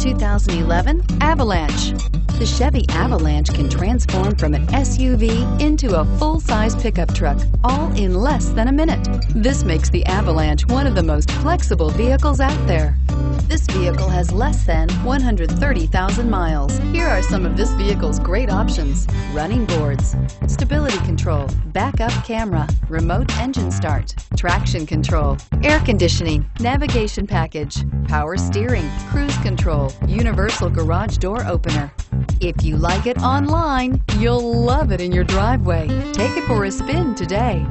2011 Avalanche. The Chevy Avalanche can transform from an SUV into a full-size pickup truck, all in less than a minute. This makes the Avalanche one of the most flexible vehicles out there. This vehicle has less than 130,000 miles. Here are some of this vehicle's great options: running boards, stability control, backup camera, remote engine start, traction control, air conditioning, navigation package, power steering, cruise control, universal garage door opener. If you like it online, you'll love it in your driveway. Take it for a spin today.